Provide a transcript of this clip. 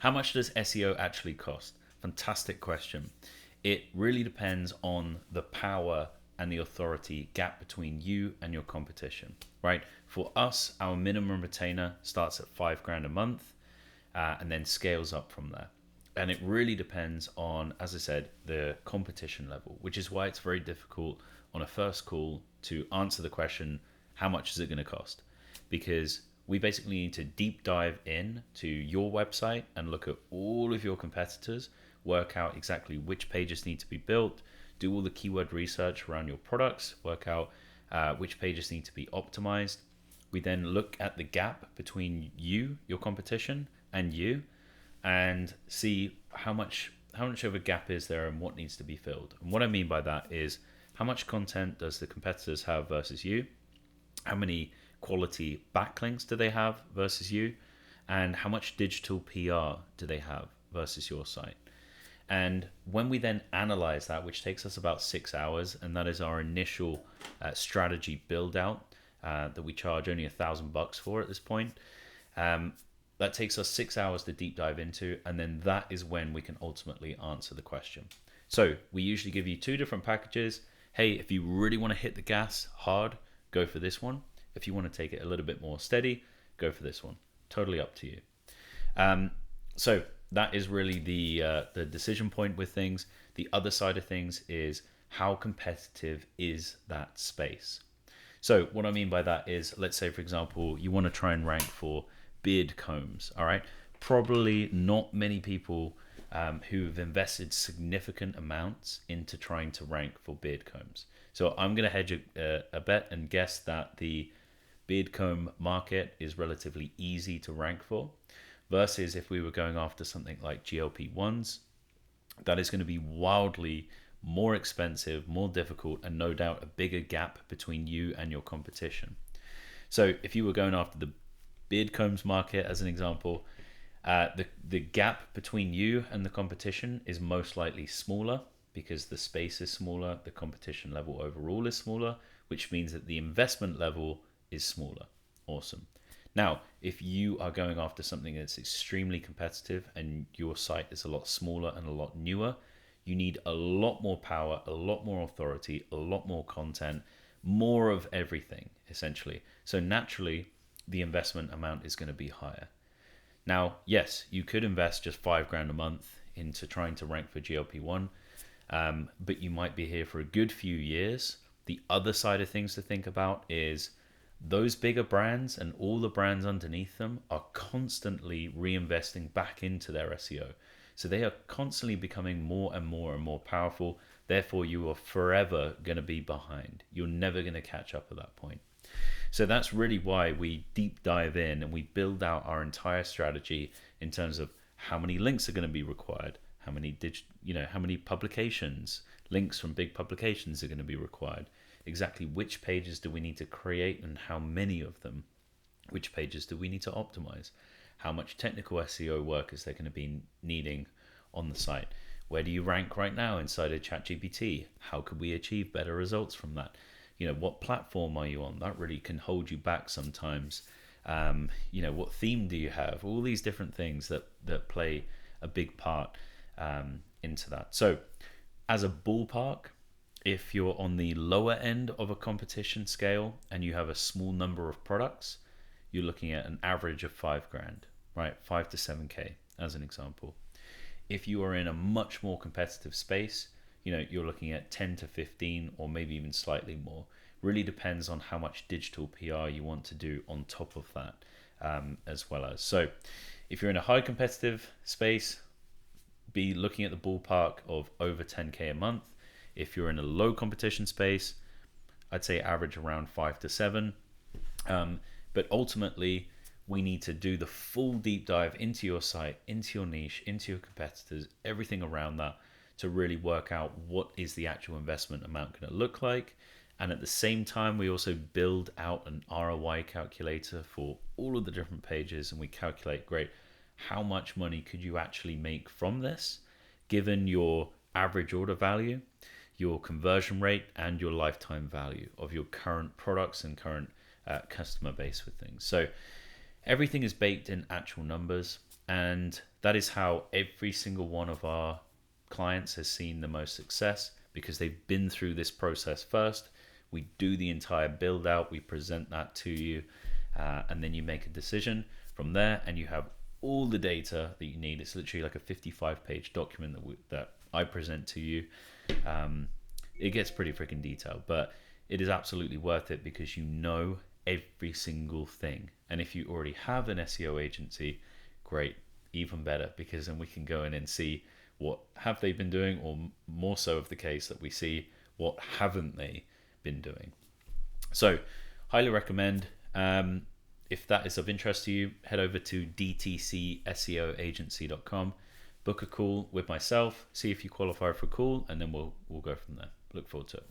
how much does SEO actually cost? Fantastic question. It really depends on the power and the authority gap between you and your competition, right? For us, our minimum retainer starts at $5,000 a month, and then scales up from there. And it really depends on, as I said, the competition level, which is why it's very difficult on a first call to answer the question, how much is it going to cost? Because we basically need to deep dive in to your website and look at all of your competitors, work out exactly which pages need to be built, do all the keyword research around your products, work out which pages need to be optimized. We then look at the gap between you, your competition, and you, and see how much of a gap is there and what needs to be filled. And what I mean by that is, how much content does the competitors have versus you? How many quality backlinks do they have versus you? And how much digital PR do they have versus your site? And when we then analyze that, which takes us about 6 hours, and that is our initial strategy build out that we charge only $1,000 for at this point. That takes us 6 hours to deep dive into, and then that is when we can ultimately answer the question. So we usually give you 2 different packages. Hey, if you really want to hit the gas hard, go for this one. If you want to take it a little bit more steady, go for this one. Totally up to you. So that is really the decision point with things. The other side of things is, how competitive is that space? So what I mean by that is, let's say, for example, you want to try and rank for beard combs. All right, probably not many people who've invested significant amounts into trying to rank for beard combs. So I'm going to hedge a bet and guess that the beard comb market is relatively easy to rank for, versus if we were going after something like GLP-1s, that is going to be wildly more expensive, more difficult, and no doubt a bigger gap between you and your competition. So if you were going after the beard combs market as an example, the gap between you and the competition is most likely smaller, because the space is smaller, the competition level overall is smaller, which means that the investment level is smaller. Awesome. Now, if you are going after something that's extremely competitive and your site is a lot smaller and a lot newer, you need a lot more power, a lot more authority, a lot more content, more of everything, essentially. So naturally, the investment amount is going to be higher. Now, yes, you could invest just $5,000 a month into trying to rank for GLP-1, but you might be here for a good few years. The other side of things to think about is, those bigger brands and all the brands underneath them are constantly reinvesting back into their SEO. So they are constantly becoming more and more and more powerful. Therefore, you are forever going to be behind. You're never going to catch up at that point. So that's really why we deep dive in and we build out our entire strategy in terms of how many links are going to be required, how many how many publications, links from big publications are going to be required, exactly which pages do we need to create and how many of them, which pages do we need to optimize, how much technical SEO work is there going to be needing on the site, where do you rank right now inside of ChatGPT, how could we achieve better results from that, what platform are you on, that really can hold you back sometimes, what theme do you have, all these different things that play a big part into that. So as a ballpark, if you're on the lower end of a competition scale and you have a small number of products, you're looking at an average of $5,000, right? 5 to 7K as an example. If you are in a much more competitive space, you're looking at 10 to 15 or maybe even slightly more. Really depends on how much digital PR you want to do on top of that as well as. So if you're in a high competitive space, be looking at the ballpark of over 10K a month. If you're in a low competition space, I'd say average around 5 to 7. But ultimately, we need to do the full deep dive into your site, into your niche, into your competitors, everything around that, to really work out what is the actual investment amount going to look like. And at the same time, we also build out an ROI calculator for all of the different pages, and we calculate, great, how much money could you actually make from this, given your average order value, your conversion rate, and your lifetime value of your current products and current customer base with things. So everything is baked in actual numbers. And that is how every single one of our clients has seen the most success, because they've been through this process first. We do the entire build out, we present that to you, and then you make a decision from there, and you have all the data that you need. It's literally like a 55-page document that I present to you. It gets pretty freaking detailed, but it is absolutely worth it because you know every single thing. And if you already have an SEO agency, great, even better, because then we can go in and see what have they been doing, or more so of the case that we see what haven't they been doing. So highly recommend. If that is of interest to you, head over to dtcseoagency.com, book a call with myself, see if you qualify for a call, and then we'll go from there. Look forward to it.